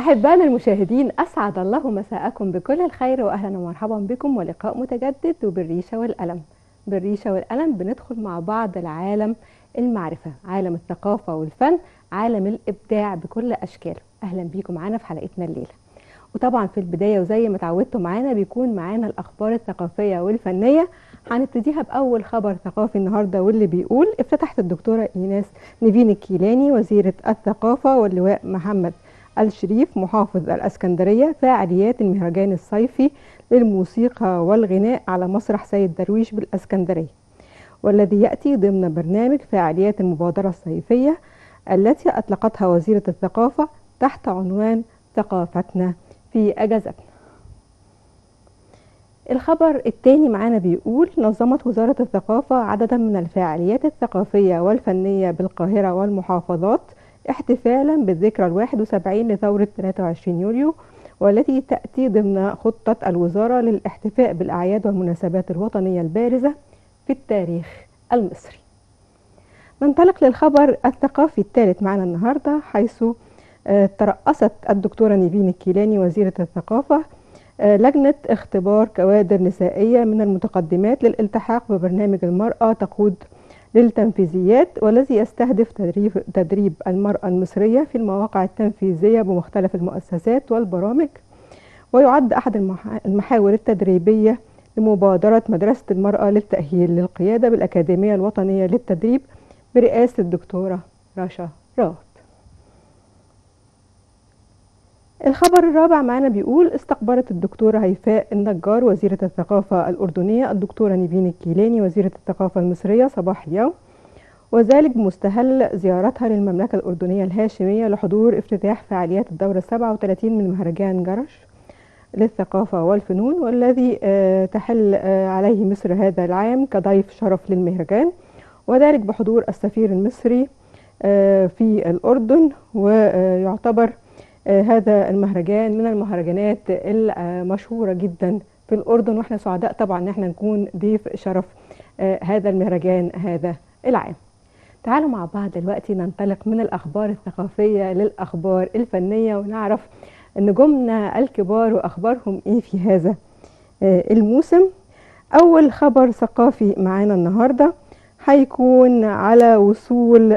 أحبائنا المشاهدين، أسعد الله مساءكم بكل الخير وأهلا ومرحبا بكم ولقاء متجدد وبالريشة والقلم. بالريشة والقلم بندخل مع بعض العالم المعرفة، عالم الثقافة والفن، عالم الإبداع بكل أشكاله. أهلا بيكم معانا في حلقتنا الليلة. وطبعا في البداية وزي ما تعودتوا معانا بيكون معانا الأخبار الثقافية والفنية. هنبتديها بأول خبر ثقافي النهاردة، واللي بيقول: افتتحت الدكتورة إيناس نيفين الكيلاني وزيرة الثقافة واللواء محمد الشريف محافظ الإسكندرية فعاليات المهرجان الصيفي للموسيقى والغناء على مسرح سيد درويش بالإسكندرية، والذي يأتي ضمن برنامج فعاليات المبادرة الصيفية التي أطلقتها وزيرة الثقافة تحت عنوان ثقافتنا في أجازتنا. الخبر الثاني معانا بيقول: نظمت وزارة الثقافة عددا من الفعاليات الثقافية والفنية بالقاهرة والمحافظات احتفالا بالذكرى 71 لثورة 23 يوليو، والتي تأتي ضمن خطة الوزارة للاحتفاء بالأعياد والمناسبات الوطنية البارزة في التاريخ المصري. ننطلق للخبر الثقافي الثالث معنا النهاردة، حيث ترأست الدكتورة نيفين الكيلاني وزيرة الثقافة لجنة اختبار كوادر نسائية من المتقدمات للالتحاق ببرنامج المرأة تقود للتنفيذيات، والذي يستهدف تدريب المرأة المصرية في المواقع التنفيذية بمختلف المؤسسات والبرامج، ويعد أحد المحاور التدريبية لمبادرة مدرسة المرأة للتأهيل للقيادة بالأكاديمية الوطنية للتدريب برئاسة الدكتورة رشا راد. الخبر الرابع معنا بيقول: استقبلت الدكتورة هيفاء النجار وزيرة الثقافة الأردنية الدكتورة نيفين الكيلاني وزيرة الثقافة المصرية صباح اليوم، وذلك بمستهل زيارتها للمملكة الأردنية الهاشمية لحضور افتتاح فعاليات الدورة 37 من مهرجان جرش للثقافة والفنون، والذي تحل عليه مصر هذا العام كضيف شرف للمهرجان، وذلك بحضور السفير المصري في الأردن. ويعتبر هذا المهرجان من المهرجانات المشهورة جدا في الأردن، واحنا سعداء طبعا ان احنا نكون ضيف شرف هذا المهرجان هذا العام. تعالوا مع بعض دلوقتي ننطلق من الأخبار الثقافية للأخبار الفنية، ونعرف نجومنا الكبار وأخبارهم إيه في هذا الموسم. أول خبر ثقافي معانا النهاردة هيكون على وصول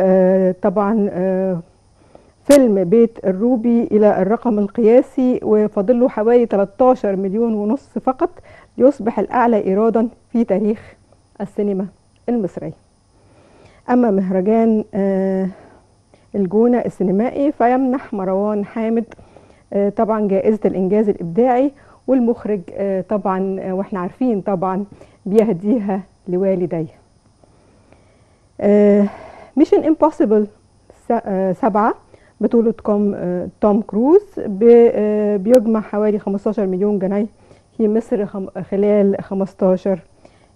طبعا فيلم بيت الروبي إلى الرقم القياسي، وفاضله حوالي 13 مليون ونص فقط ليصبح الأعلى إيرادا في تاريخ السينما المصرية. أما مهرجان الجونة السينمائي فيمنح مروان حامد طبعا جائزة الإنجاز الإبداعي، والمخرج طبعا واحنا عارفين طبعا بيهديها لوالديه. ميشن امبوسيبل 7 بطولة توم كروز بيجمع حوالي 15 مليون جنيه في مصر خلال 15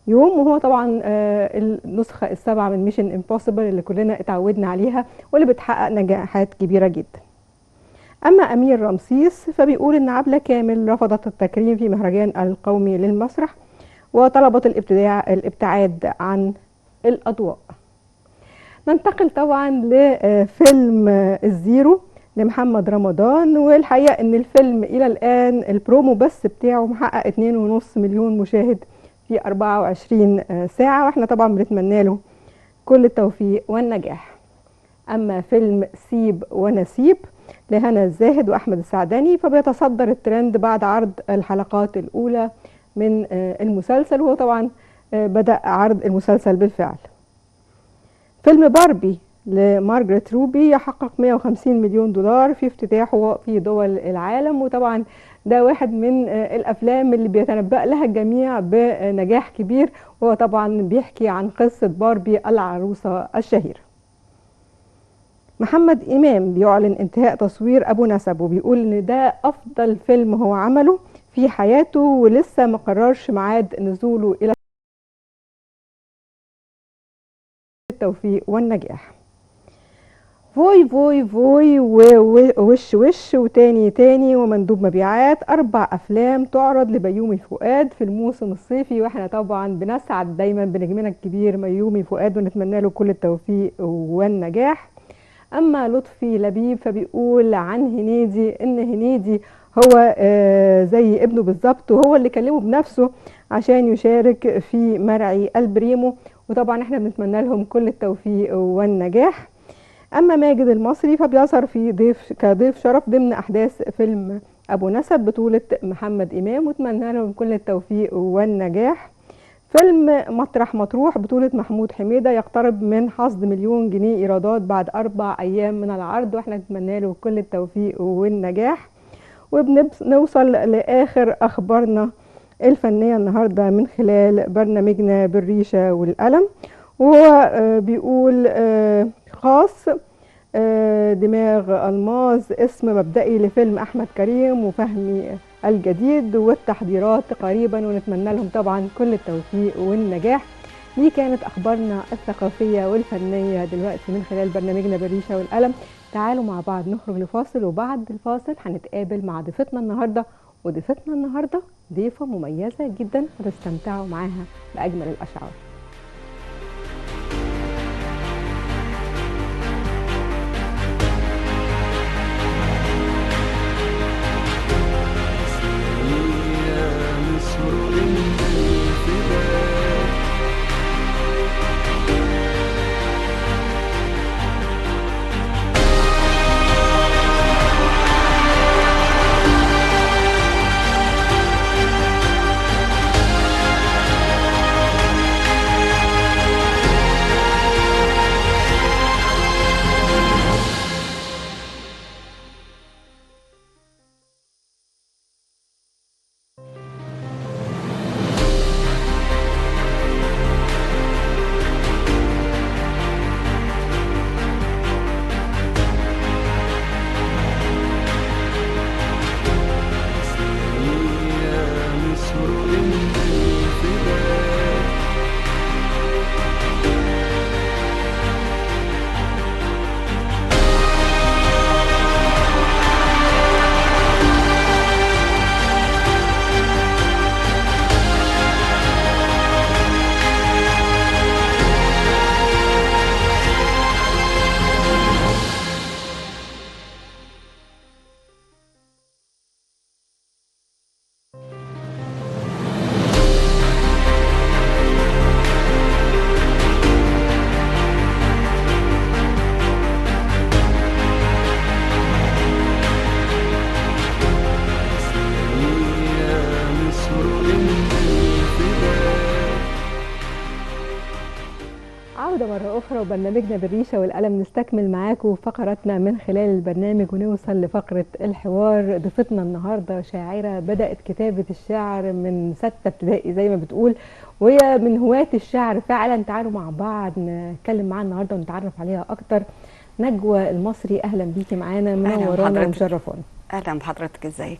يوم، وهو طبعا النسخة السابعة من ميشن امبوسيبل اللي كلنا اتعودنا عليها واللي بتحقق نجاحات كبيرة جدا. أما أمير رمسيس فبيقول إن عبلة كامل رفضت التكريم في مهرجان القومي للمسرح وطلبت الابتعاد عن الأضواء. ننتقل طبعا لفيلم الزيرو لمحمد رمضان، والحقيقة ان الفيلم الى الان البرومو بس بتاعه محقق 2.5 مليون مشاهد في 24 ساعة، واحنا طبعا بنتمنى له كل التوفيق والنجاح. اما فيلم سيب ونسيب لهنا الزاهد واحمد السعداني فبيتصدر الترند بعد عرض الحلقات الاولى من المسلسل، وهو طبعا بدأ عرض المسلسل بالفعل. فيلم باربي لمارغريت روبي يحقق 150 مليون دولار في افتتاحه في دول العالم، وطبعا ده واحد من الافلام اللي بيتنبأ لها الجميع بنجاح كبير، وهو طبعا بيحكي عن قصة باربي العروسة الشهيرة. محمد إمام بيعلن انتهاء تصوير أبو نسب، وبيقول ان ده افضل فيلم هو عمله في حياته، ولسه ما قررش ميعاد نزوله الى التوفيق والنجاح. فوي فوي فوي ووش وش وتاني تاني ومندوب مبيعات، 4 أفلام تعرض لبيومي فؤاد في الموسم الصيفي، واحنا طبعا بنسعد دايما بنجمنا الكبير بيومي فؤاد ونتمنى له كل التوفيق والنجاح. أما لطفي لبيب فبيقول عن هنيدي إن هنيدي هو زي ابنه بالظبط، وهو اللي كلمه بنفسه عشان يشارك في مرعي البريمو، وطبعا احنا بنتمنى لهم كل التوفيق والنجاح. أما ماجد المصري فبيظهر في كضيف شرف ضمن أحداث فيلم أبو نسب بطولة محمد إمام، واتمنى لهم كل التوفيق والنجاح. فيلم مطرح مطروح بطولة محمود حميدة يقترب من حصد 1,000,000 جنيه إيرادات بعد 4 أيام من العرض، واحنا نتمنى له كل التوفيق والنجاح. وبنوصل لآخر أخبارنا الفنية النهاردة من خلال برنامجنا بالريشة والقلم، وهو بيقول خاص دماغ الماظ اسم مبدئي لفيلم أحمد كريم وفهمي الجديد، والتحضيرات قريبا، ونتمنى لهم طبعا كل التوفيق والنجاح. دي كانت أخبارنا الثقافية والفنية دلوقتي من خلال برنامجنا بالريشة والقلم. تعالوا مع بعض نخرج لفاصل، وبعد الفاصل هنتقابل مع ضيفتنا النهاردة، وضيفتنا النهاردة ضيفة مميزة جدا هتستمتعوا معاها بأجمل الأشعار. مرة أخرى وبرنامجنا بالريشة والقلم نستكمل معاكم فقراتنا من خلال البرنامج ونوصل لفقرة الحوار. ضيفتنا النهاردة شاعرة بدأت كتابة الشعر من 6 ابتدائي زي ما بتقول، وهي من هواة الشعر فعلا. تعالوا مع بعض نتكلم معاها النهاردة ونتعرف عليها أكتر. نجوى المصري، أهلا بيكي معانا، منورانا ومشرفانا. اهلا بحضرتك، ازيك؟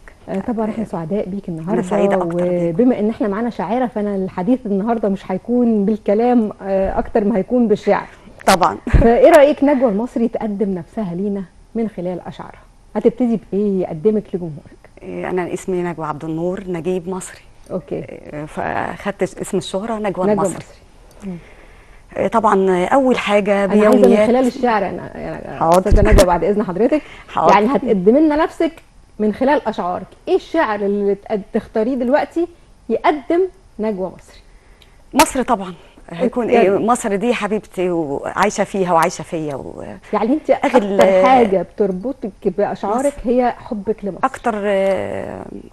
طبعا احنا سعداء بيك النهارده، انا سعيده اكتر وبما ان احنا معانا شاعره فانا الحديث النهارده مش هيكون بالكلام اكتر ما هيكون بالشعر طبعا. فايه رايك نجوى المصري تقدم نفسها لينا من خلال اشعارها؟ هتبتدي بايه يقدمك لجمهورك؟ انا اسمي نجوى عبد النور نجيب مصري. اوكي. فاخدت اسم الشهره نجوى المصري. طبعا اول حاجه انا عايزه من خلال الشعر انا استاذه نجوى بعد اذن حضرتك يعني هتقدمي لنا نفسك من خلال اشعارك. ايه الشعر اللي تختاريه دلوقتي يقدم نجوى مصري؟ مصر طبعا هيكون ايه، مصر دي حبيبتي وعايشه فيها وعايشه فيا يعني انت اكتر حاجه بتربطك باشعارك مصر. هي حبك لمصر. اكتر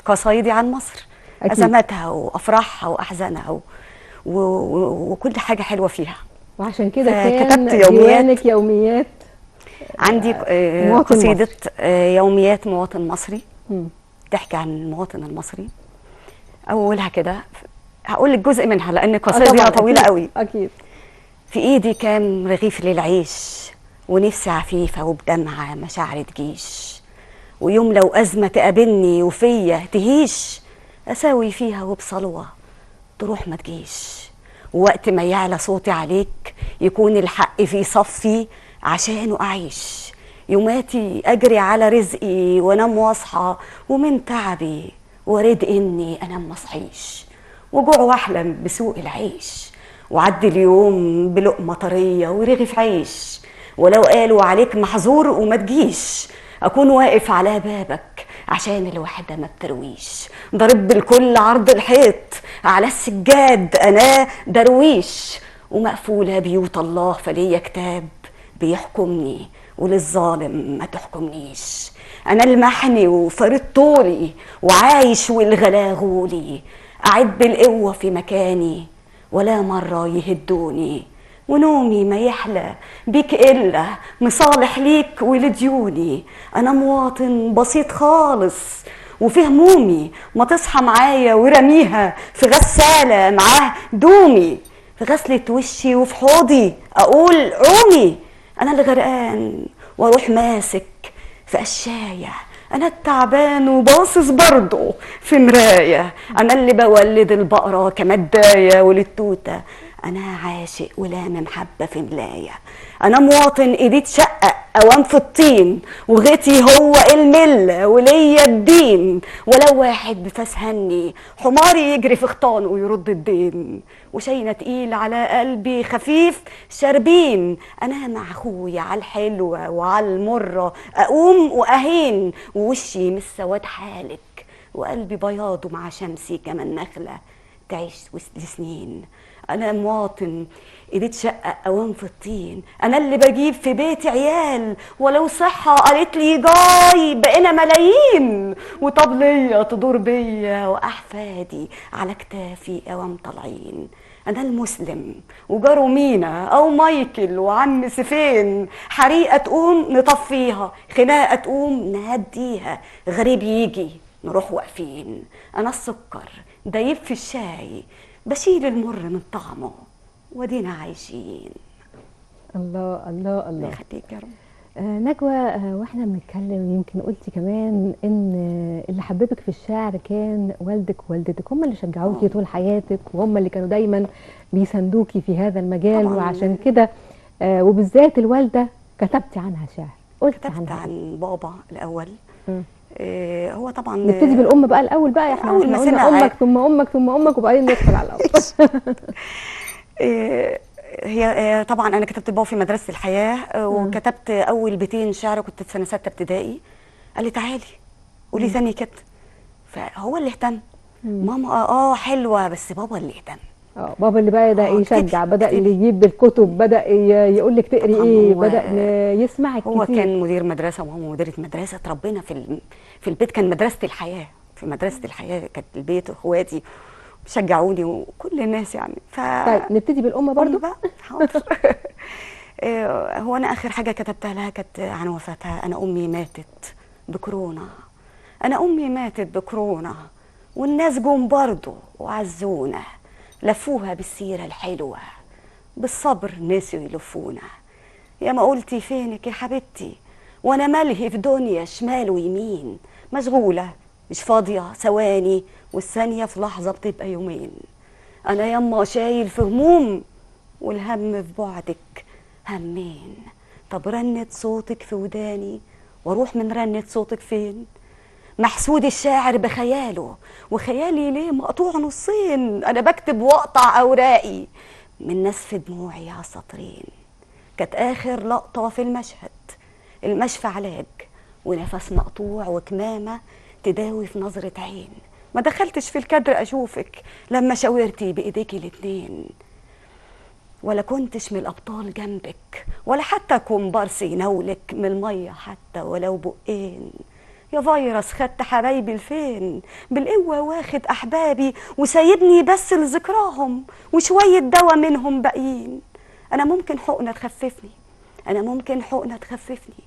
قصايدي عن مصر، ازماتها وافراحها واحزانها وكل حاجه حلوه فيها. وعشان كده كان ديوانك يوميات عندي قصيده يوميات مواطن مصري تحكي عن المواطن المصري. اولها كده هقول لك جزء منها لان قصيدتها طويله قوي. اكيد. في ايدي كام رغيف للعيش ونفسي عفيفه وبدمعه مشاعر تجيش، ويوم لو ازمه تقابلني وفيا تهيش اساوي فيها وبصلوه تروح ما تجيش، ووقت ما يعلى صوتي عليك يكون الحق في صفي عشانه أعيش، يوماتي أجري على رزقي وأنام واصحى ومن تعبي وارد إني أنام مصحيش، وجوع وأحلم بسوق العيش وعدي اليوم بلقمة طرية ورغيف عيش، ولو قالوا عليك محظور وما تجيش، اكون واقف على بابك عشان الوحدة ما بترويش، ضرب بالكل عرض الحيط على السجاد انا درويش، ومقفولة بيوت الله فليا كتاب بيحكمني وللظالم ما تحكمنيش. انا المحني وفرد طولي وعايش والغلا غولي، اعد بالقوة في مكاني ولا مرة يهدوني، ونومي ما يحلى بيك إلا مصالح ليك ولديوني. أنا مواطن بسيط خالص وفي همومي ما تصحى معايا ورميها في غسالة معاه دومي، في غسلة وشي وفي حوضي أقول عومي. أنا اللي غرقان وأروح ماسك في قشاية، أنا التعبان وباصص برضه في مراية، أنا اللي بولد البقرة كمداية وللتوتة، أنا عاشق ولامم حبة في ملاية، أنا مواطن إيدي تشقق أوام في الطين، وغيتي هو الملة وليا الدين، ولو واحد بفسهني حماري يجري في خطانه ويرد الدين، وشينة تقيل على قلبي خفيف شاربين، أنا مع أخويا على الحلوة وعلى المرة أقوم وأهين، ووشي مش سواد حالك وقلبي بياضه مع شمسي كمان نخلة تعيش لسنين. أنا مواطن إيدي تشقق أوام في الطين، أنا اللي بجيب في بيتي عيال ولو صحة قالت لي جاي بقينا ملايين، وطب ليا تدور بيا وأحفادي على كتافي أوام طالعين. أنا المسلم وجارو مينا أو مايكل وعم سيفين، حريقة تقوم نطفيها، خناقة تقوم نهديها، غريب يجي نروح واقفين. أنا السكر دايب في الشاي بشيل المر من طعمه ودينا عايشين. الله الله الله. يخليك يا رب. نجوى، واحنا بنتكلم يمكن قلتي كمان ان اللي حببك في الشعر كان والدك ووالدتك، هم اللي شجعوكي طول حياتك وهم اللي كانوا دايما بيساندوكي في هذا المجال طبعاً. وعشان كده وبالذات الوالده كتبتي عنها شعر، قلتي عنها. كتبت عن بابا الاول. هو طبعا نبتدي بالام بقى الاول بقى، احنا قلنا امك ثم امك ثم امك وبعدين ندخل على الاب. هي طبعا انا كتبت بابا في مدرسه الحياه، وكتبت اول بيتين شعر كنت في سنه 6 ابتدائي. قال لي تعالي قولي ثاني كده، فهو اللي اهتم. ماما حلوه، بس بابا اللي اهتم. بابا اللي بقى بدأ يشجع، بدأ يجيب بالكتب، بدأ يقول لك تقري ايه، بدأ يسمعك كتير. هو كان مدير مدرسه وماما مديره مدرسه، اتربينا في البيت، كان مدرسه الحياه، في مدرسه الحياه كانت البيت واخواتي شجعوني وكل الناس يعني. طيب نبتدي بالام برضو بقى. حاضر. هو انا اخر حاجه كتبتها لها كانت عن وفاتها. انا امي ماتت بكورونا، انا امي ماتت بكورونا، والناس جم برضو وعزونا، لفوها بالسيره الحلوه، بالصبر نسيوا يلفونا. يا ما قلتي فينك يا حبيبتي وانا ملهي في دنيا شمال ويمين، مشغوله مش فاضيه ثواني، والثانيه في لحظه بتبقى يومين. انا يما شايل في هموم، والهم في بعدك همين. طب رنت صوتك في وداني واروح من رنت صوتك فين؟ محسود الشاعر بخياله، وخيالي ليه مقطوع نصين. انا بكتب واقطع اوراقي من نسف دموعي على السطرين. كانت اخر لقطه في المشهد، المشفى علاج ونفس مقطوع وكمامه تداوي في نظره عين. ما دخلتش في الكادر اشوفك لما شاورتي بايديكي الاتنين، ولا كنتش من الابطال جنبك، ولا حتى كومبارس يناولك من الميه حتى ولو بقين. يا فيروس خدت حبايبي لفين؟ بالقوه واخد احبابي وسايبني بس لذكراهم، وشويه دوا منهم باقيين. انا ممكن حقنه تخففني، انا ممكن حقنه تخففني.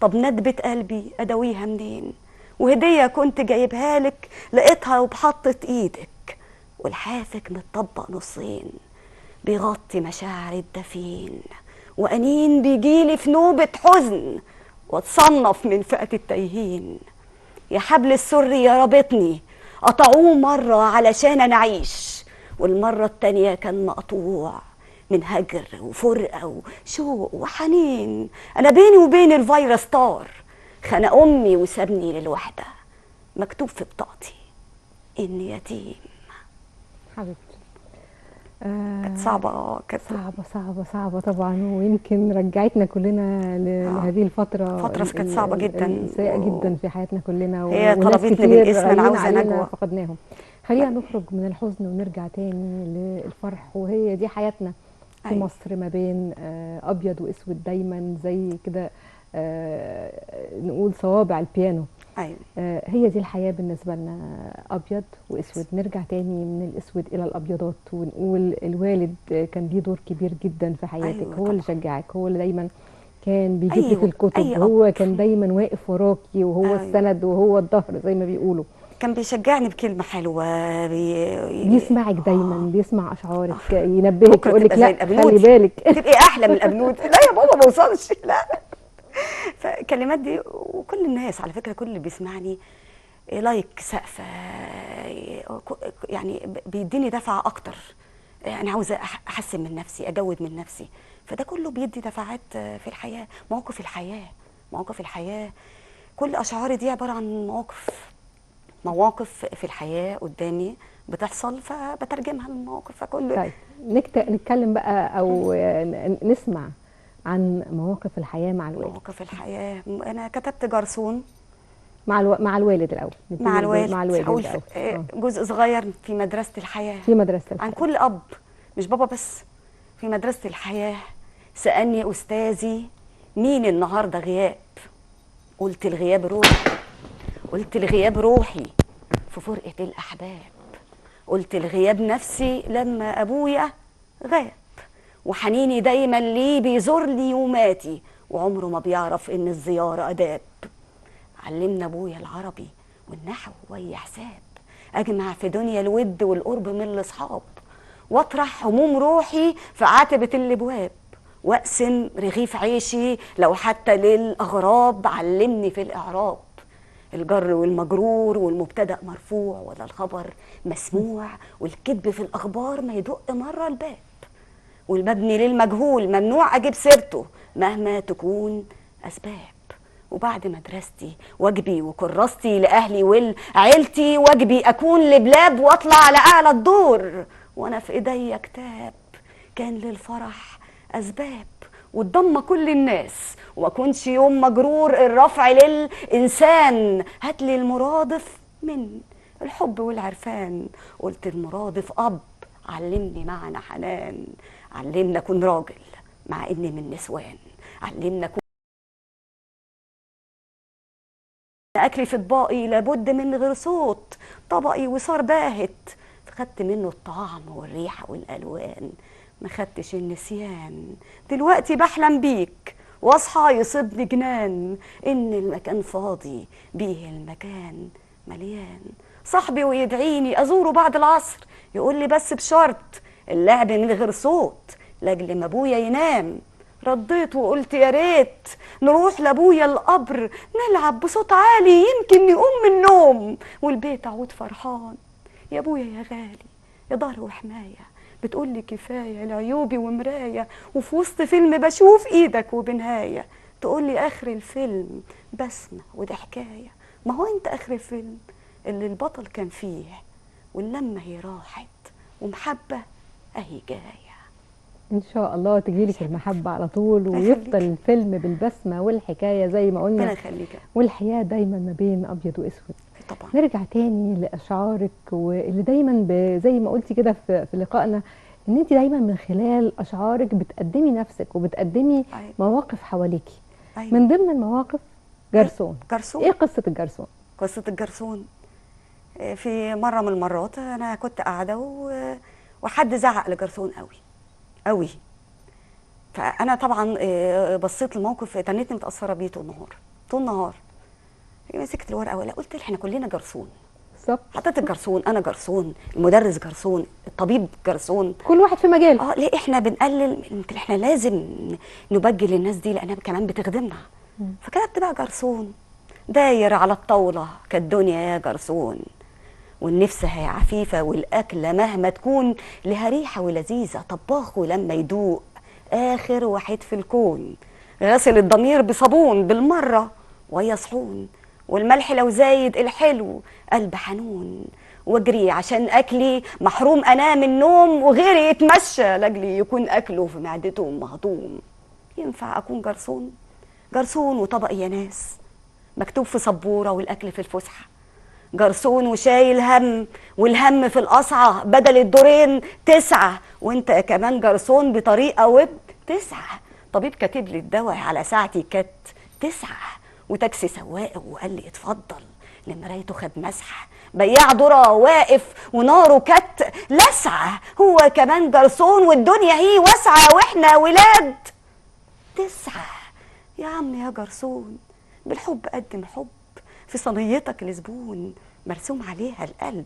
طب ندبه قلبي اداويها منين؟ وهديه كنت جايبها لك لقيتها وبحطة ايدك، والحافك متطبق نصين بيغطي مشاعر الدفين، وأنين بيجيلي في نوبة حزن واتصنف من فئة التايهين. يا حبل السر يا رابطني قطعوه مرة علشان أنا أعيش، والمرة التانية كان مقطوع من هجر وفرقة وشوق وحنين. أنا بيني وبين الفيروس طار، خنق أمي وسابني للوحدة، مكتوب في بطاقتي إني يتيم. حبيبتي كانت آه، صعبة، كانت صعبة صعبة صعبة طبعا، ويمكن رجعتنا كلنا لهذه الفترة فترة كانت صعبة جدا، السيئة جدا في حياتنا كلنا، هي وناس طلبتني كتير بالاسم، أنا غاليين عاوزة علينا نجوى. فقدناهم. خلينا نخرج من الحزن ونرجع تاني للفرح، وهي دي حياتنا في أيوة. مصر ما بين أبيض وأسود دايما زي كده، نقول صوابع البيانو. أيوة. هي دي الحياة بالنسبة لنا، أبيض وأسود. نرجع تاني من الأسود إلى الأبيضات ونقول الوالد كان ليه دور كبير جدا في حياتك، أيوة هو اللي طبعا. شجعك، هو اللي دايما كان بيجيب لك أيوة أي الكتب، أب. هو كان دايما واقف وراكي، وهو أيوة. السند وهو الظهر زي ما بيقولوا. كان بيشجعني بكلمة حلوة بيسمعك دايما، بيسمع أشعارك، ينبهك، بكرة تبقى يقولك زي لا خلي الأبنودي، بالك. تبقي أحلى من الأبنودي. لا يا بابا ما وصلش، لا. فالكلمات دي، وكل الناس على فكرة، كل اللي بيسمعني لايك سقفة، يعني بيديني دفعة أكتر. أنا عاوزة أحسن من نفسي، أجود من نفسي. فده كله بيدي دفعات في الحياة، مواقف الحياة، مواقف الحياة. كل أشعاري دي عبارة عن مواقف في الحياة قدامي بتحصل، فبترجمها للمواقف. فكل طيب نتكلم بقى، أو نسمع عن مواقف الحياة مع الوالد. مواقف الحياة. أنا كتبت جرسون مع الوالد الأول، مع نبتدي الوالد، مع الوالد هقول الأول. جزء صغير في مدرسة الحياة، في مدرسة عن الحياة. كل أب، مش بابا بس. في مدرسة الحياة سألني أستاذي: مين النهاردة غياب؟ قلت الغياب روحي، قلت الغياب روحي في فرقة الأحباب، قلت الغياب نفسي لما أبويا غاب، وحنيني دايما ليه بيزورني يوماتي، وعمره ما بيعرف إن الزيارة أداب. علمنا أبويا العربي والنحو ويا حساب، أجمع في دنيا الود والقرب من الأصحاب، واطرح هموم روحي في عتبة الابواب، واقسم رغيف عيشي لو حتى للاغراب. علمني في الاعراب الجر والمجرور، والمبتدا مرفوع ولا الخبر مسموع، والكذب في الاخبار ما يدق مره الباب، والمبني للمجهول ممنوع اجيب سيرته مهما تكون اسباب. وبعد مدرستي واجبي وكراستي لاهلي ولعيلتي، واجبي اكون لبلاب واطلع على اعلى الدور، وانا في ايديا كتاب كان للفرح اسباب، وتضم كل الناس وما كنش يوم مجرور. الرفع للانسان هاتلي المرادف من الحب والعرفان، قلت المرادف اب علمني معنى حنان، علمنا كن راجل مع اني من نسوان، علمنا كن اكلي في اطباقي لابد من غير صوت، طبقي وصار باهت، فخدت منه الطعم والريحه والالوان، ما خدتش النسيان. دلوقتي بحلم بيك واصحى يصيبني جنان، ان المكان فاضي بيه المكان مليان. صاحبي ويدعيني ازوره بعد العصر، يقول لي بس بشرط اللعب من غير صوت لاجل ما ابويا ينام. رديت وقلت يا ريت نروح لابويا القبر نلعب بصوت عالي يمكن يقوم من النوم، والبيت اعود فرحان. يا ابويا يا غالي يا ظهر وحمايه، بتقول لي كفايه لعيوبي ومرايه، وفي وسط فيلم بشوف ايدك وبنهايه تقول لي اخر الفيلم بسمه وده حكايه. ما هو انت اخر الفيلم اللي البطل كان فيه، واللمه هي راحت ومحبه اهي جايه. ان شاء الله تجيلك المحبة على طول، الله ويفضل يخليك. الفيلم بالبسمة والحكاية زي ما ربنا قلنا، يخليك. والحياة دايما ما بين ابيض واسود. طبعا. نرجع تاني لاشعارك، واللي دايما زي ما قلتي كده في لقائنا، ان انت دايما من خلال اشعارك بتقدمي نفسك وبتقدمي أيوة. مواقف حواليكي. أيوة. من ضمن المواقف جرسون. جرسون. ايه قصة الجرسون؟ قصة الجرسون، في مرة من المرات أنا كنت قاعدة وحد زعق لجرسون قوي قوي. فأنا طبعا بصيت الموقف، تنيتني متأثرة بيه طول النهار طول النهار. مسكت الورقة ولا قلت احنا كلنا جرسون، بالظبط. حطيت الجرسون، أنا جرسون، المدرس جرسون، الطبيب جرسون. كل واحد في مجال. ليه احنا بنقلل؟ احنا لازم نبجل الناس دي لأنها كمان بتخدمنا. فكتبت بقى جرسون داير على الطاولة كالدنيا يا جرسون، والنفس هي عفيفة والأكلة مهما تكون لها ريحة ولذيذة، طباخه لما يدوق آخر واحد في الكون، غسل الضمير بصابون بالمرة ويا صحون، والملح لو زايد الحلو قلب حنون، واجري عشان اكلي، محروم انام النوم وغيري يتمشى لاجلي يكون اكله في معدته مهضوم. ينفع اكون جرسون؟ جرسون وطبق يا ناس مكتوب في سبوره والاكل في الفسحه، جرسون وشايل هم والهم في القصعه بدل الدورين 9، وانت كمان جرسون بطريقه تسعة. طبيب كاتب لي الدواء على ساعتي كات 9، وتاكسي سواق وقال لي اتفضل، لمرايته خد مسحه، بياع ذره واقف وناره كت لسعه، هو كمان جرسون والدنيا هي واسعه واحنا ولاد 9. يا عم يا جرسون بالحب قدم حب، في صينيتك لزبون مرسوم عليها القلب،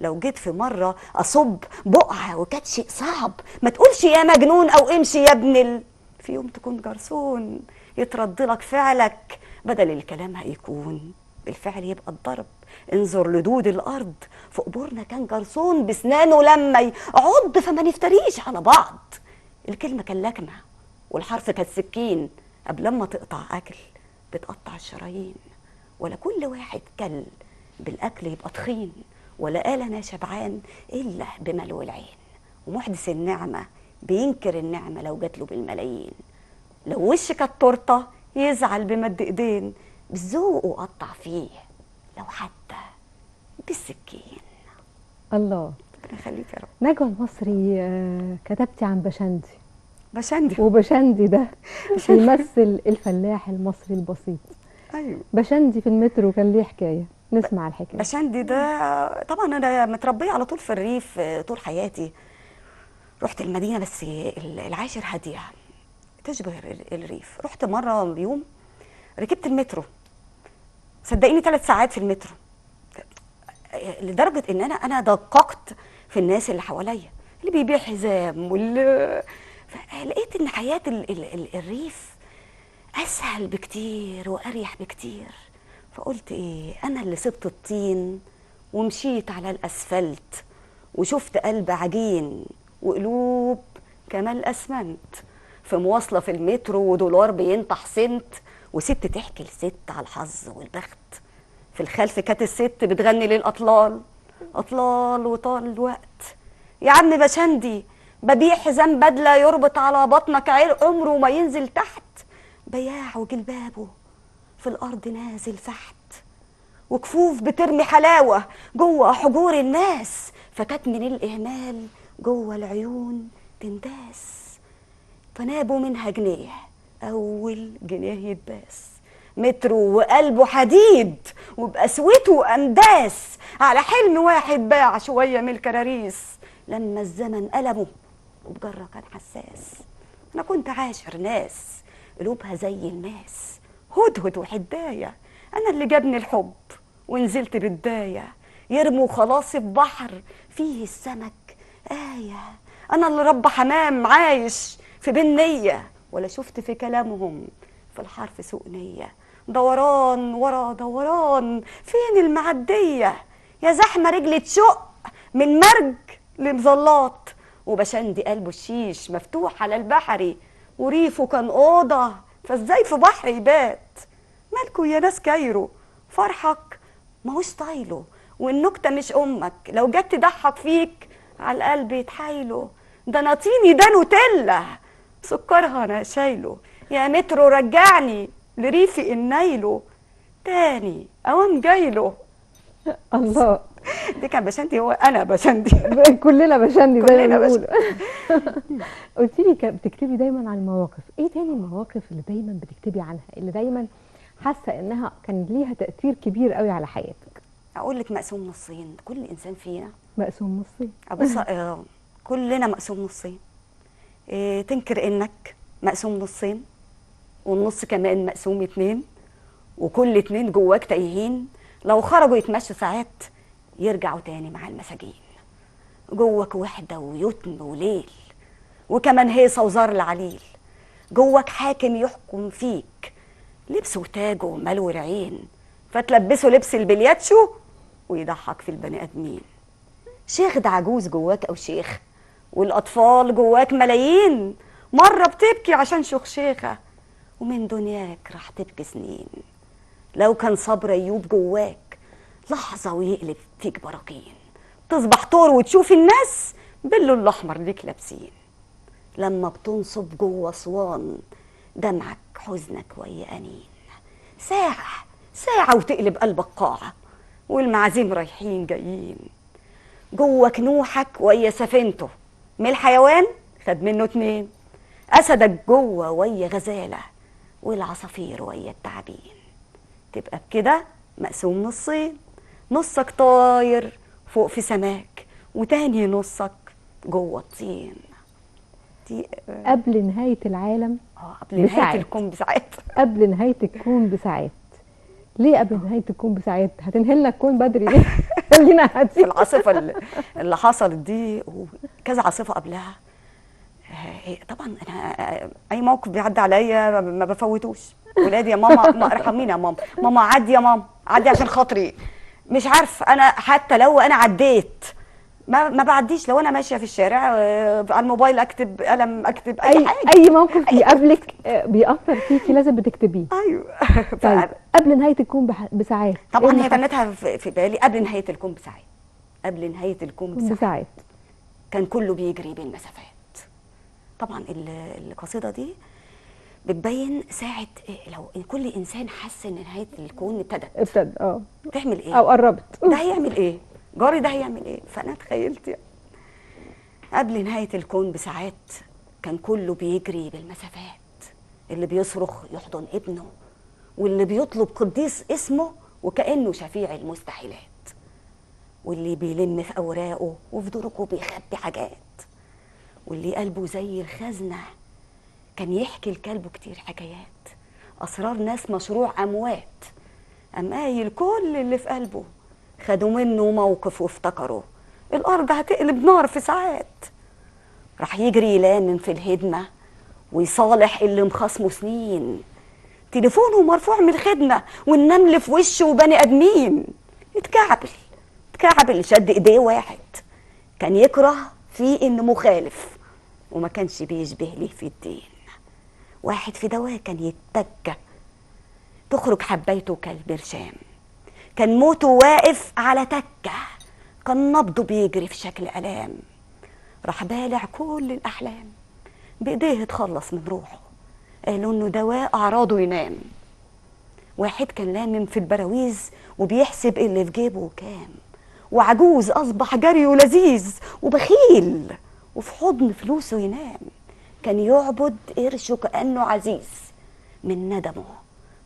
لو جيت في مرة أصب بقعة وكانت شيء صعب، ما تقولش يا مجنون أو امشي يا في يوم تكون جرسون يترد لك فعلك، بدل الكلام هيكون بالفعل يبقى الضرب. انظر لدود الأرض في قبورنا كان جرسون بسنانه لما يعض فما نفتريش على بعض، الكلمة كان لكمة والحرف كان سكين، قبل ما تقطع أكل بتقطع الشرايين، ولا كل واحد كل بالأكل يبقى تخين، ولا قال أنا شبعان إلا بملو العين، ومحدث النعمة بينكر النعمة لو جات له بالملايين، لو وش كانت تورته يزعل بمد إيدين، بالذوق وقطع فيه لو حتى بالسكين. الله. ربنا يخليك يا رب. نجوى المصري، كتبتي عن بشندي. بشندي. وبشندي ده بيمثل الفلاح المصري البسيط. ايوه. بشندي في المترو كان ليه حكايه، نسمع الحكايه. بشندي ده طبعا انا متربيه على طول في الريف طول حياتي، رحت المدينه بس العاشر هاديه تشبه الريف. رحت مره يوم ركبت المترو، صدقيني 3 ساعات في المترو، لدرجه ان انا دققت في الناس اللي حواليا، اللي بيبيع حزام لقيت ان حياه الريف اسهل بكتير واريح بكتير. فقلت ايه، انا اللي سبت الطين ومشيت على الاسفلت وشفت قلب عجين وقلوب كمان اسمنت، في مواصله في المترو ودولار بينطح سنت، وست تحكي لست على الحظ والبخت، في الخلف كانت الست بتغني للاطلال، اطلال وطال الوقت. يا عم بشندي ببيع حزام بدله يربط على بطنك عمره ما ينزل تحت، بياع وجلبابه في الارض نازل فحت، وكفوف بترمي حلاوه جوه حجور الناس، فكانت من الاهمال جوه العيون تنداس، فنابوا منها جنيه اول جنيه يتباس، مترو وقلبه حديد وبقسوته انداس، على حلم واحد باع شويه من الكراريس، لما الزمن قلبه وبجره كان حساس. انا كنت عاشر ناس قلوبها زي الماس، هدهد وحدايه، انا اللي جابني الحب ونزلت بالدايه، يرموا خلاصي في بحر فيه السمك آية، انا اللي رب حمام عايش في بنيه، ولا شفت في كلامهم في الحرف سوء نيه، دوران ورا دوران فين المعديه، يا زحمه رجلي تشق من مرج لمظلات، وبشندي قلبه الشيش مفتوح على البحري، وريفه كان اوضه فازاي في بحر يبات. مالكوا يا ناس كايرو فرحك ماهوش طايله، والنكته مش امك لو جت تضحك فيك على القلب يتحايله، ده انا طيني ده نوتيلا سكرها انا شايله، يا مترو رجعني لريفي النايله تاني اوام جايله. الله. دي كان بشندي، هو انا بشندي كلنا بشندي زي ما بيقولوا. بشندي. قلت لي بتكتبي دايما عن المواقف، ايه تاني المواقف اللي دايما بتكتبي عنها، اللي دايما حاسه انها كان ليها تاثير كبير قوي على حياتك؟ اقول لك مقسوم نصين، كل انسان فينا مقسوم نصين. ابص كلنا مقسوم نصين، تنكر انك مقسوم نصين، والنص كمان مقسوم 2، وكل 2 جواك تايهين، لو خرجوا يتمشوا ساعات يرجعوا تاني مع المساجين، جواك وحده ويتم وليل، وكمان هيصه وزار العليل، جواك حاكم يحكم فيك، لبس وتاج وملو العين، فتلبسه لبس البلياتشو ويضحك في البني ادمين، شيخ ده عجوز جواك او شيخ، والاطفال جواك ملايين، مره بتبكي عشان شيخه، ومن دنياك راح تبكي سنين، لو كان صبر ايوب جواك لحظه ويقلب فيك براكين، تصبح طور وتشوف الناس باللون الاحمر ليك لابسين. لما بتنصب جوه اسوان دمعك حزنك ويا انين، ساعه ساعه وتقلب قلبك قاعه، والمعازيم رايحين جايين. جوه كنوحك ويا سفينته، من الحيوان خد منه 2. اسدك جوه ويا غزاله، والعصافير ويا التعابين. تبقى بكده مقسوم نصين، نصك طاير فوق في سماك، وتاني نصك جوه الطين. دي قبل نهاية العالم قبل نهايه بساعات. الكون بساعات. قبل نهاية الكون بساعات. ليه قبل نهاية الكون بساعات؟ هتنهي لنا الكون بدري ليه؟ خلينا في هادي. العاصفه اللي حصلت دي وكذا عاصفه قبلها. طبعا انا اي موقف بيعدي عليا ما بفوتوش. ولادي يا ماما ما ارحميني يا ماما، ماما عدي يا ماما عدي عشان خاطري. مش عارف انا حتى لو انا عديت ما بعديش. لو انا ماشيه في الشارع على الموبايل اكتب قلم، اكتب اي حاجه. اي موقف بيقابلك بيأثر فيكي لازم بتكتبيه. ايوه. طيب قبل نهاية الكون بساعات. طبعا اللي هي حصل؟ تنتها في بالي قبل نهايه الكون بساعات. قبل نهايه الكون بساعات كان كله بيجري بالمسافات. طبعا القصيده دي بتبين ساعه لو كل انسان حس ان نهايه الكون ابتدى تعمل ايه او قربت. ده هيعمل ايه، جاري ده هيعمل ايه. فانا تخيلت يعني قبل نهايه الكون بساعات كان كله بيجري بالمسافات. اللي بيصرخ يحضن ابنه، واللي بيطلب قديس اسمه وكأنه شفيع المستحيلات، واللي بيلم في أوراقه وفي درجه بيخبي حاجات، واللي قلبه زي الخزنة كان يحكي لكلبه كتير حكايات، أسرار ناس مشروع أموات، قايل كل اللي في قلبه. خدوا منه موقف وافتكروا الأرض هتقلب نار في ساعات. راح يجري يلامم في الهدمة ويصالح اللي مخاصمه سنين. تليفونه مرفوع من الخدمة والنمل في وشه وبني آدمين. اتكعبل شد ايديه واحد كان يكره فيه انه مخالف وما كانش بيشبه ليه في الدين. واحد في دواه كان يتبكى تخرج حبيته كالبرشام. كان موته واقف على تكة، كان نبضه بيجري في شكل ألام. راح بالع كل الأحلام بإيديه اتخلص من روحه، قالوا إنه دواء أعراضه ينام. واحد كان لامم في البراويز وبيحسب اللي في جيبه كام، وعجوز أصبح جريه لذيذ وبخيل وفي حضن فلوسه ينام. كان يعبد قرشه كأنه عزيز، من ندمه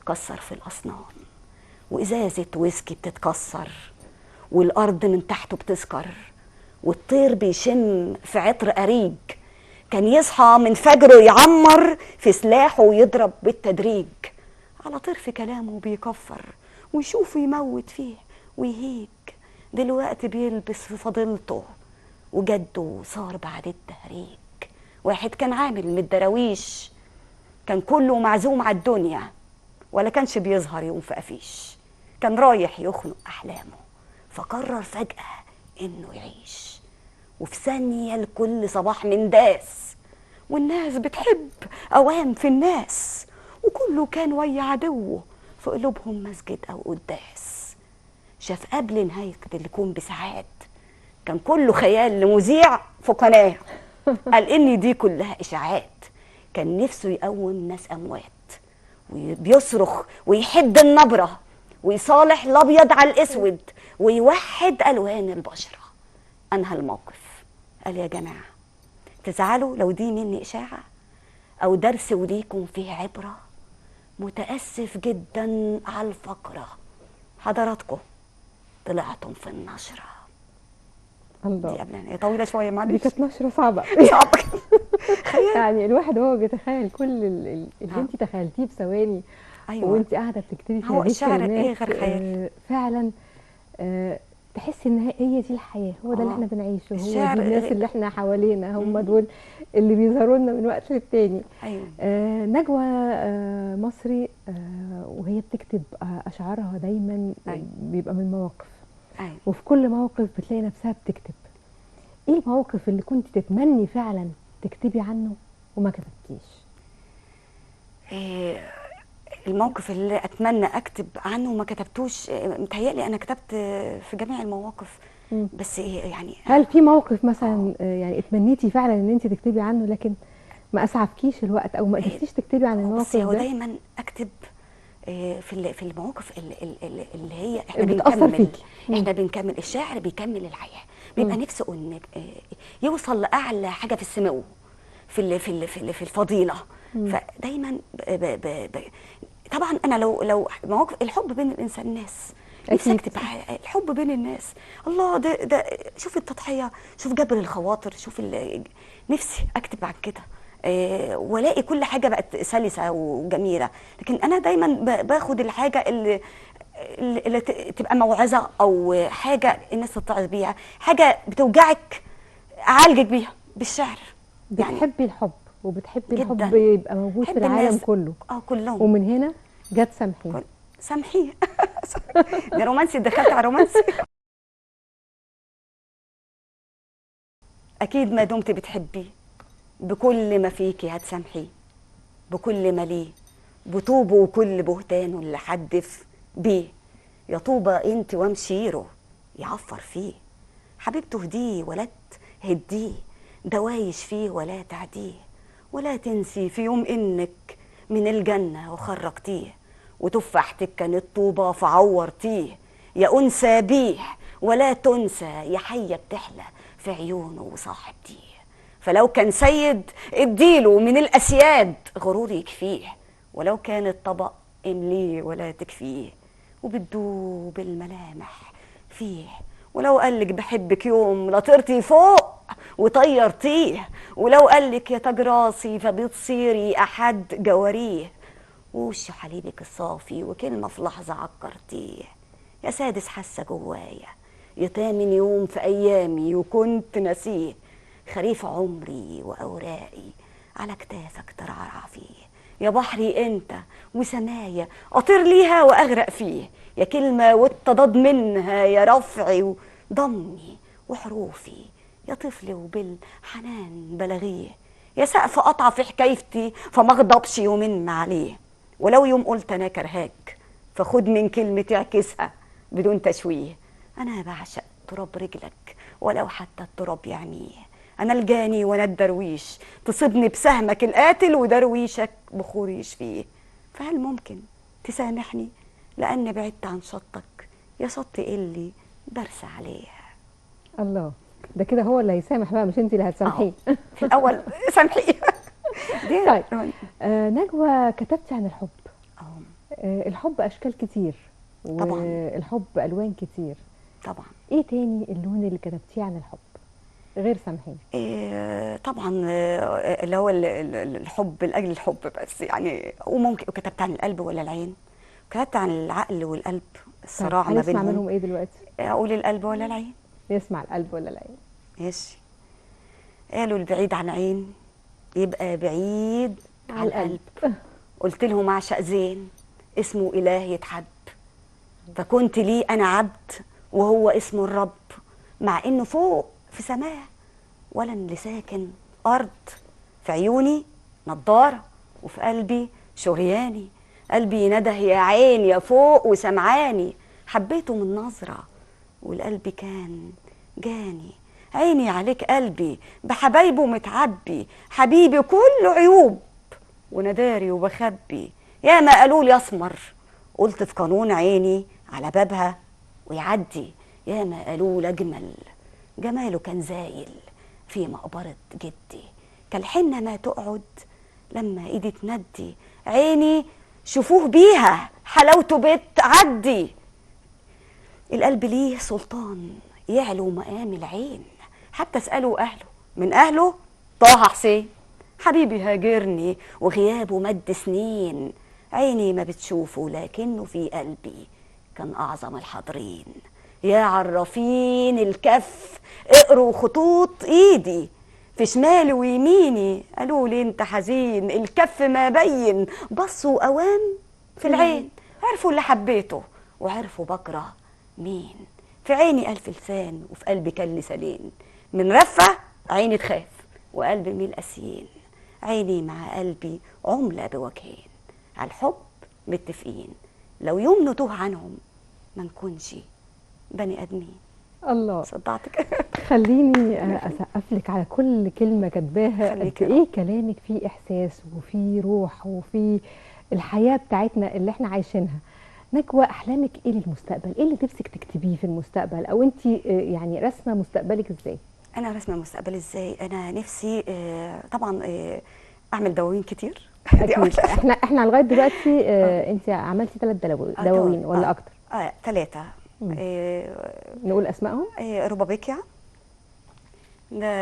كسر في الأصنام، وإزازة ويسكي بتتكسر والأرض من تحته بتسكر، والطير بيشم في عطر أريج. كان يصحى من فجره يعمر في سلاحه ويضرب بالتدريج على طير في كلامه بيكفر ويشوفه يموت فيه ويهيج. دلوقتي بيلبس في فضيلته وجده صار بعد التهريج. واحد كان عامل من الدراويش، كان كله معزوم على الدنيا ولا كانش بيظهر يوم في قفيش. كان رايح يخنق أحلامه فقرر فجأة إنه يعيش، وفي ثانية الكل صباح من داس، والناس بتحب أوام في الناس، وكله كان ويا عدوه في قلوبهم مسجد أو قداس. شاف قبل نهاية الكون بساعات كان كله خيال لمذيع في قناة قال إن دي كلها إشاعات. كان نفسه يقوم ناس أموات وبيصرخ ويحد النبرة ويصالح الأبيض على الأسود ويوحد ألوان البشرة. أنهى الموقف قال يا جماعة تزعلوا لو دي مني إشاعة أو درس وليكم فيه عبرة. متأسف جدا على الفقرة، حضراتكم طلعتم في النشرة. الله، دي قبل هي طويلة شوية دي معلش. كانت نشرة صعبة. صعبة يعني الواحد هو بيتخيل كل اللي انت تخيلتيه في ثواني. أيوة. وانت قاعدة بتكتبي في هو هذه الشعر الكلمات إيه غير خيال. فعلا تحسي ان هي دي الحياة، هو ده اللي احنا بنعيشه، هو الشعر دي الناس اللي احنا حوالينا، هم دول اللي بيظهروا لنا من وقت للتاني. أيوة. نجوى مصري وهي بتكتب أشعارها دايما أيوة. بيبقى من مواقف. أيوة. وفي كل موقف بتلاقي نفسها بتكتب. ايه الموقف اللي كنت تتمني فعلا تكتبي عنه وما كتبتيش؟ الموقف اللي اتمنى اكتب عنه وما كتبتوش، متهيألي انا كتبت في جميع المواقف. بس يعني هل في موقف مثلا يعني اتمنيتي فعلا ان انت تكتبي عنه لكن ما اسعفكيش الوقت او ما قدرتيش تكتبي عن الموقف بصي، هو ده؟ دايما اكتب في المواقف اللي هي بتأثر فيكي. احنا بنكمل الشاعر، بيكمل الحياه، بيبقى نفسه ان يوصل لاعلى حاجه في السمو، في الفضيله. فدايما طبعا انا لو مواقف الحب بين الانسان الناس، نفسي أكيد. اكتب الحب بين الناس. الله، ده شوف التضحيه، شوف جبر الخواطر، شوف نفسي اكتب عن كده. والاقي كل حاجه بقت سلسه وجميله. لكن انا دايما باخد الحاجه اللي تبقى موعظه، او حاجه الناس تتعظ بيها، حاجه بتوجعك اعالجك بيها بالشعر. يعني بتحبي الحب وبتحبي جدا الحب يبقى موجود في بحب العالم الناس، كله، كلهم. ومن هنا جت سامحين. سامحيه. ده رومانسي، دخلت على رومانسي. اكيد ما دمت بتحبيه بكل ما فيكي هتسامحيه، بكل ما ليه بطوبه وكل بهتانه اللي حدف بيه. يا طوبى انت ومشيره يعفر فيه، حبيبته هديه ولا تهديه، دوايش فيه ولا تعديه، ولا تنسي في يوم انك من الجنة وخرجتيه، وتفاحتك كانت طوبة فعورتيه. يا أنثى بيه ولا تنسى، يا حية بتحلى في عيونه وصاحبتيه. فلو كان سيد اديله من الأسياد غرور يكفيه، ولو كان الطبق امليه ولا تكفيه، وبتدوب الملامح فيه. ولو قالك بحبك يوم لطرتي فوق وطيرتيه، ولو قالك يا تاج راسي فبتصيري أحد جواريه، ووش حليبك الصافي وكلمة في لحظة عكرتيه. يا سادس حاسة جوايا يتامن يوم في أيامي وكنت ناسيه، خريف عمري وأوراقي على كتافك ترعرع فيه. يا بحري انت وسمايا اطير ليها واغرق فيه، يا كلمه والتضاد منها، يا رفعي وضمي وحروفي، يا طفلي وبالحنان بلغيه، يا سقف قطع في حكايتي فما اغضبش يومين عليه. ولو يوم قلت انا كرهاك فخد من كلمتي اعكسها بدون تشويه. انا بعشق تراب رجلك ولو حتى التراب يعميه، أنا الجاني وأنا الدرويش، تصيبني بسهمك القاتل ودرويشك بخور يشفيه. فهل ممكن تسامحني لأن بعدت عن شطك، يا شط اللي برسى عليه. الله، ده كده هو اللي هيسامح بقى، مش انت اللي هتسامحيه. في الأول سامحيه. طيب نجوى، كتبتي عن الحب. أهو. الحب أشكال كتير، طبعا والحب ألوان كتير. طبعا. ايه تاني اللون اللي كتبتيه عن الحب غير سامحين؟ طبعا اللي هو الحب لاجل الحب بس يعني. وممكن كتبت عن القلب ولا العين، كتبت عن العقل والقلب، الصراع ما هنسمع بينهم. منهم ايه دلوقتي؟ اقول القلب ولا العين؟ نسمع القلب ولا العين؟ ماشي. قالوا البعيد عن عين يبقى بعيد عن القلب. قلت لهم اعشق زين اسمه اله يتحب، فكنت ليه انا عبد وهو اسمه الرب، مع انه فوق في سماه ولا اللي ساكن ارض. في عيوني نضاره وفي قلبي شرياني، قلبي نده يا عين يا فوق وسمعاني، حبيته من نظره والقلب كان جاني. عيني عليك قلبي بحبايبه متعبي، حبيبي كله عيوب ونداري وبخبي. يا ما قالوا لي اسمر قلت في قانون عيني على بابها ويعدي، يا ما قالوا لي اجمل جماله كان زايل في مقبرة جدي، كالحنة ما تقعد لما ايدي تندي، عيني شوفوه بيها حلاوته بتعدي. القلب ليه سلطان يعلو مقام العين، حتى اسألوا أهله، من أهله طه حسين حبيبي هاجرني وغيابه مد سنين، عيني ما بتشوفه لكنه في قلبي كان أعظم الحاضرين. يا عرافين الكف اقروا خطوط ايدي، في شمالي ويميني قالوا لي انت حزين، الكف ما بين بصوا اوام في العين، عرفوا اللي حبيته وعرفوا بكره مين. في عيني ألف لسان وفي قلبي كان لسانين، من رفة عيني تخاف وقلبي ميل قاسيين، عيني مع قلبي عملة بوجهين، على الحب متفقين لو يوم نتوه عنهم ما نكونش بني آدمين. الله. صدعتك. خليني اسقف لك على كل كلمه كاتباها. قد خليكي. ايه كلامك فيه احساس وفيه روح وفيه الحياه بتاعتنا اللي احنا عايشينها. نجوى، احلامك ايه للمستقبل؟ ايه اللي نفسك تكتبيه في المستقبل؟ او انت يعني رسمه مستقبلك ازاي؟ انا رسمه المستقبل ازاي؟ انا نفسي طبعا اعمل دواوين كتير. دي اول اكيد. احنا لغايه دلوقتي اه انت عملتي 3 دواوين دواوين ولا اكتر؟ 3. مم. نقول اسمائهم. روبابيكيا،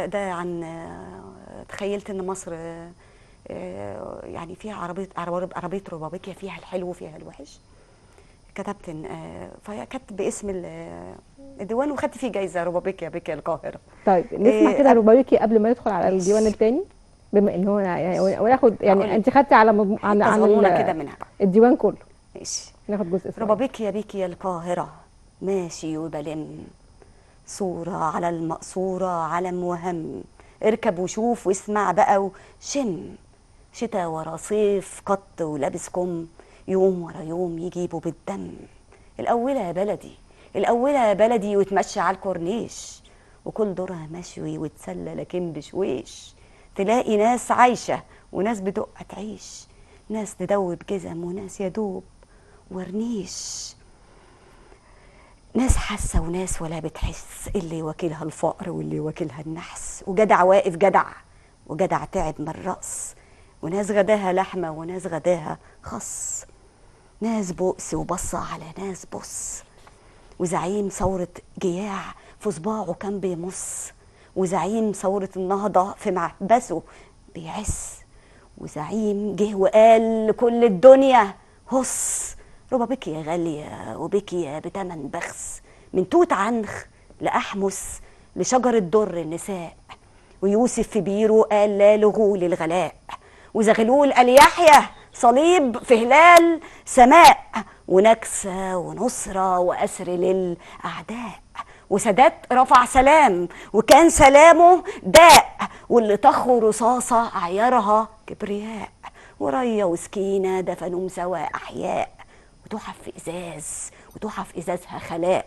ده عن تخيلت ان مصر يعني فيها عربيه روبابيكيا، فيها الحلو وفيها الوحش. كتبت فكتب باسم الديوان، وخدت فيه جايزه روبابيكيا بك القاهره. طيب نسمع كده رباويكي قبل ما ندخل على الديوان ماشي. الثاني، بما ان هو يعني وناخد يعني هقول انت خدتي على حته صغنونه كده منها بقى. الديوان كله. ماشي. ناخد جزء صغير. ربابيكيا بك القاهره، ماشي وبلم صورة على المقصورة علم وهم، اركب وشوف واسمع بقى وشم، شتا ورا صيف قط ولابس كم، يوم ورا يوم يجيبوا بالدم. الأولى يا بلدي، الأولى يا بلدي، وتمشي على الكورنيش وكل دورها مشوي وتسلى لكن بشويش، تلاقي ناس عايشة وناس بدق تعيش، ناس تدوب جزم وناس يدوب ورنيش، ناس حاسه وناس ولا بتحس، اللي واكلها الفقر واللي واكلها النحس، وجدع واقف جدع وجدع تعب من الرأس، وناس غداها لحمه وناس غداها خص، ناس بؤس وبص على ناس بص، وزعيم ثورة جياع في صباعه كان بيمص، وزعيم ثورة النهضة في محبسه بيعس، وزعيم جه وقال لكل الدنيا هص، ربابيكي يا غالية وبكي يا بتمن بخس، من توت عنخ لأحمس لشجر الدر النساء، ويوسف في بيرو قال لا لغول الغلاء، وزغلول قال يحيى صليب في هلال سماء، ونكسة ونصرة وأسر للأعداء، وسادات رفع سلام وكان سلامه داء، واللي طخوا رصاصة عيارها كبرياء، وريا وسكينة دفنوا مساواة أحياء، وتحف في إزاز وتحف إزازها خلاء،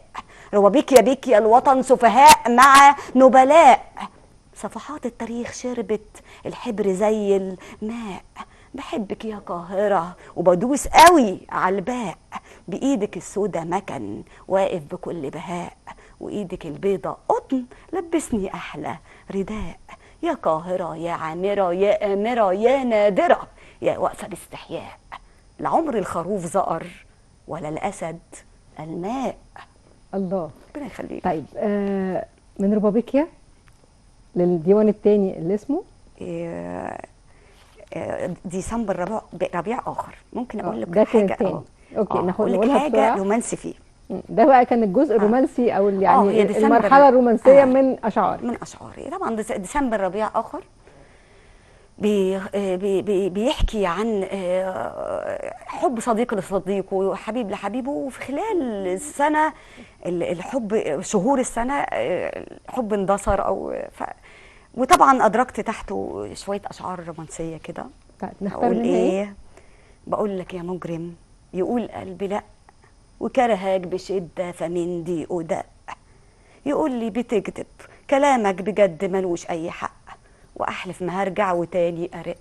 روابيك يا بيك يا الوطن سفهاء مع نبلاء، صفحات التاريخ شربت الحبر زي الماء، بحبك يا قاهرة وبدوس قوي على الباء، بإيدك السودة مكن واقف بكل بهاء، وإيدك البيضة قطن لبسني أحلى رداء، يا قاهرة يا عامرة يا آمرة يا نادرة يا واقفة باستحياء، لعمر الخروف زقر ولا الأسد الماء. الله. ربنا يخليك. طيب من ربابيكيا للديوان الثاني اللي اسمه ديسمبر ربيع آخر. ممكن أقول لك ده كان حاجة؟ الثاني. اوكي أقول لك نقولها حاجة بسرعة. رومانسي فيه. ده بقى كان الجزء الرومانسي او هي يعني ديسمبر المرحله الرومانسيه من اشعار. من أشعاري طبعا. ديسمبر ربيع آخر بيحكي عن حب صديق لصديقه وحبيب لحبيبه، وفي خلال السنة الحب شهور السنة الحب اندثر وطبعا أدركت تحته شوية أشعار رومانسية كده. طيب نختار أقول منها إيه؟ بقول لك يا مجرم يقول قلبي لأ، وكرهك بشدة فمن دي أدق، يقول لي بتكذب كلامك بجد ملوش أي حق، وأحلف ما هرجع وتاني أرق،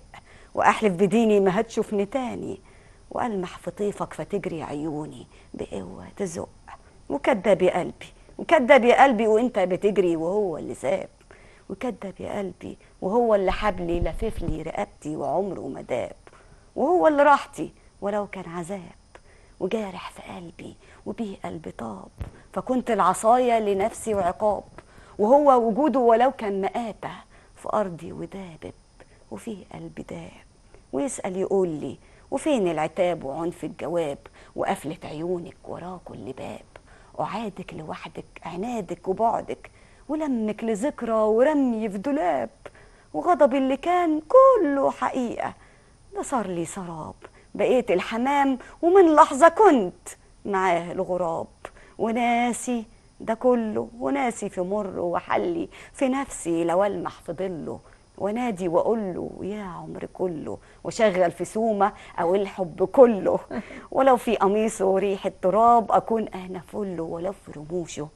وأحلف بديني ما هتشوفني تاني، وألمح في طيفك فتجري عيوني بقوة تزق، وكدب يا قلبي وكدب يا قلبي وانت بتجري وهو اللي ساب، وكدب يا قلبي وهو اللي حبلي لفف لي رقبتي وعمره ما داب، وهو اللي راحتي ولو كان عذاب، وجارح في قلبي وبيه قلبي طاب، فكنت العصاية لنفسي وعقاب، وهو وجوده ولو كان مآتة في أرضي ودابب وفيه قلبي داب، ويسأل يقول لي وفين العتاب وعنف الجواب، وقفلة عيونك وراه كل باب، أعادك لوحدك عنادك وبعدك، ولمك لذكرى ورمي في دولاب، وغضب اللي كان كله حقيقة ده صار لي سراب، بقيت الحمام ومن لحظة كنت معاه الغراب، وناسي ده كله وناسي في مر وحلي في نفسي لو ألمح في ظله، ونادي وأقول له يا عمر كله، وشغل في سومة أو الحب كله، ولو في قميصه ريحة تراب أكون أنا فله، ولو في رموشه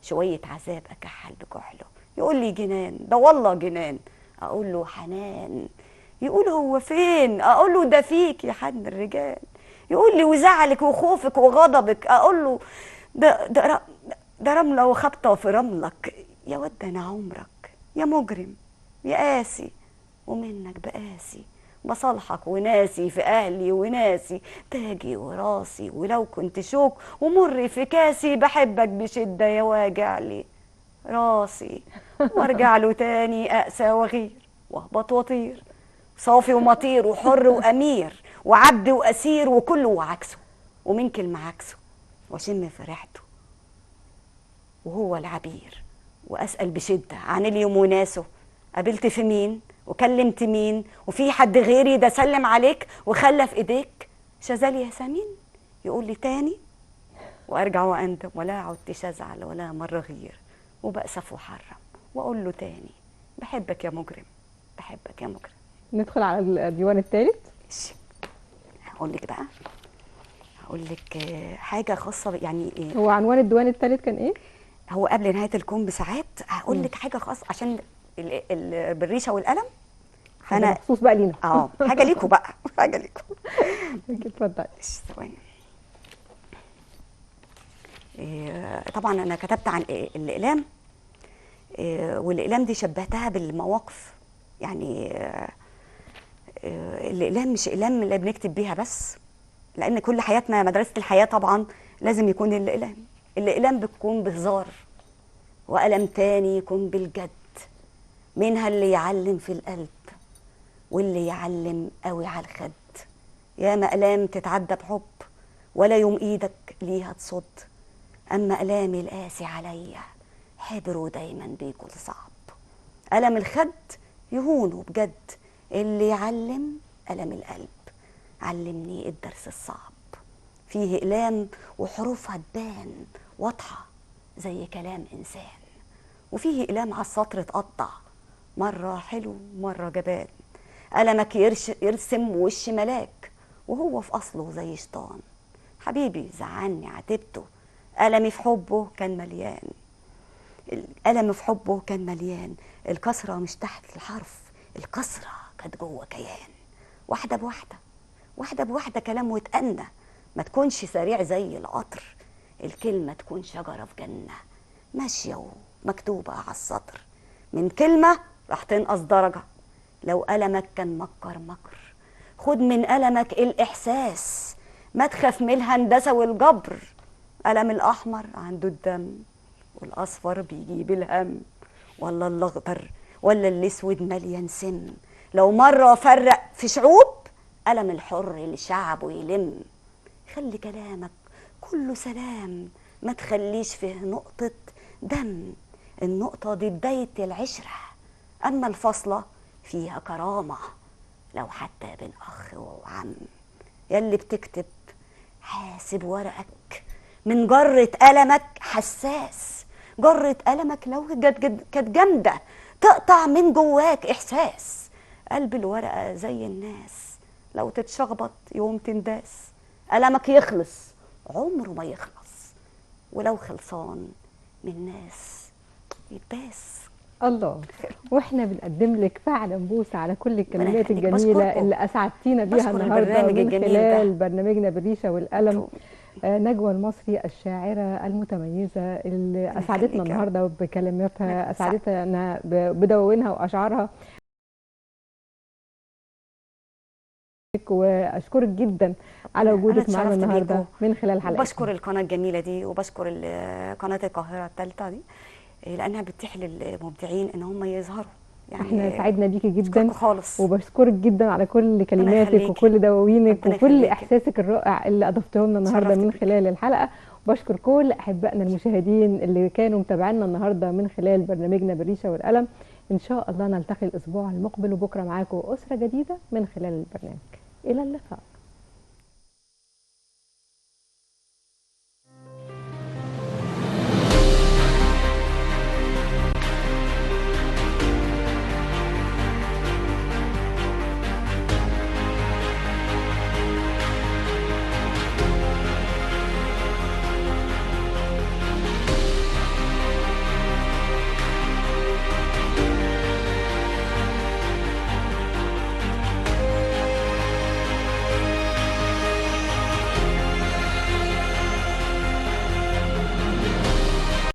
شوية عذاب أكحل بكحله. يقول لي جنان، ده والله جنان. أقول له حنان. يقول هو فين؟ أقول له ده فيك يا حن الرجال. يقول لي وزعلك وخوفك وغضبك. أقول له ده رملة وخبطة في رملك. يا ود أنا عمرك يا مجرم يا قاسي، ومنك بقاسي بصالحك وناسي في أهلي وناسي تاجي وراسي، ولو كنت شوك ومر في كاسي بحبك بشدة يا واجع لي راسي. وارجع له تاني أقسى وغير واهبط وطير، صافي ومطير وحر وأمير وعبد وأسير وكله وعكسه، ومن كلمة عكسه واشم في ريحته وهو العبير. وأسأل بشدة عن اليوم وناسه، قابلت في مين وكلمت مين، وفي حد غيري ده سلم عليك وخلى في ايديك شذال ياسمين. يقول لي تاني وارجع واندم ولا عدتش ازعل ولا مره غير، وبأسف وحرم واقول له تاني بحبك يا مجرم بحبك يا مجرم. ندخل على الديوان الثالث. هقول لك بقى، هقول لك حاجه خاصه يعني ايه. هو عنوان الديوان الثالث كان ايه؟ هو قبل نهايه الكون بساعات. هقول لك حاجه خاصه عشان بالريشه والقلم. فانا مخصوص بقى لينا. حاجه ليكوا بقى، حاجه ليكوا. اتفضلي. ثواني. طبعا انا كتبت عن الاقلام، والاقلام دي شبهتها بالمواقف. يعني الاقلام مش اقلام اللي بنكتب بيها بس، لان كل حياتنا مدرسه الحياه طبعا لازم يكون الاقلام. الاقلام بتكون بهزار، وقلم تاني يكون بالجد، منها اللي يعلم في القلب واللي يعلم قوي على الخد. يا مقلام تتعدى بحب ولا يوم ايدك ليها تصد، اما قلامي القاسي عليا حبره دايما بيكون صعب. قلم الخد يهونه بجد، اللي يعلم قلم القلب علمني الدرس الصعب. فيه اقلام وحروفها تبان واضحه زي كلام انسان، وفيه اقلام على السطر اتقطع مره حلو مره جبان. قلمك يرسم وش ملاك وهو في اصله زي شيطان. حبيبي زعلني عاتبته، قلمي في حبه كان مليان. القلم في حبه كان مليان، الكسره مش تحت الحرف، الكسره كانت جوه كيان. واحده بواحده واحده بواحده كلام واتأنى، ما تكونش سريع زي القطر، الكلمه تكون شجره في جنه ماشيه ومكتوبه على السطر. من كلمه راح تنقص درجه، لو قلمك كان مكر مكر خد من قلمك الإحساس، ما تخاف من الهندسة والجبر. قلم الأحمر عنده الدم، والأصفر بيجيب الهم، ولا الأخضر ولا الأسود مليان سم. لو مرة فرق في شعوب، قلم الحر لشعبه يلم. خلي كلامك كله سلام، ما تخليش فيه نقطة دم. النقطة دي بداية العشرة، أما الفاصلة فيها كرامة لو حتى بين أخ وعم. يلي بتكتب حاسب ورقك من جرة قلمك حساس. جرة قلمك لو كانت جامدة تقطع من جواك إحساس. قلب الورقة زي الناس، لو تتشخبط يوم تنداس. قلمك يخلص عمره ما يخلص، ولو خلصان من ناس يتباس. الله. واحنا بنقدم لك فعلا بوسه على كل الكلمات الجميله اللي اسعدتينا بيها النهارده من خلال برنامجنا بالريشه والقلم. نجوى المصري الشاعره المتميزه اللي اسعدتنا النهارده بكلماتها، اسعدتنا بدواوينها واشعارها. واشكرك جدا على وجودك معنا النهارده من خلال حلقتنا. بشكر القناه الجميله دي، وبشكر قناه القاهره الثالثه دي، لانها بتتيح للمبدعين ان هم يظهروا. يعني احنا سعدنا بيكي جدا خالص، وبشكرك جدا على كل كلماتك وكل دواوينك وكل احساسك الرائع اللي اضفته لنا النهارده من خلال الحلقه. وبشكر كل احبائنا المشاهدين اللي كانوا متابعينا النهارده من خلال برنامجنا بالريشه والقلم. ان شاء الله نلتقي الاسبوع المقبل، وبكره معاكم اسره جديده من خلال البرنامج. الى اللقاء.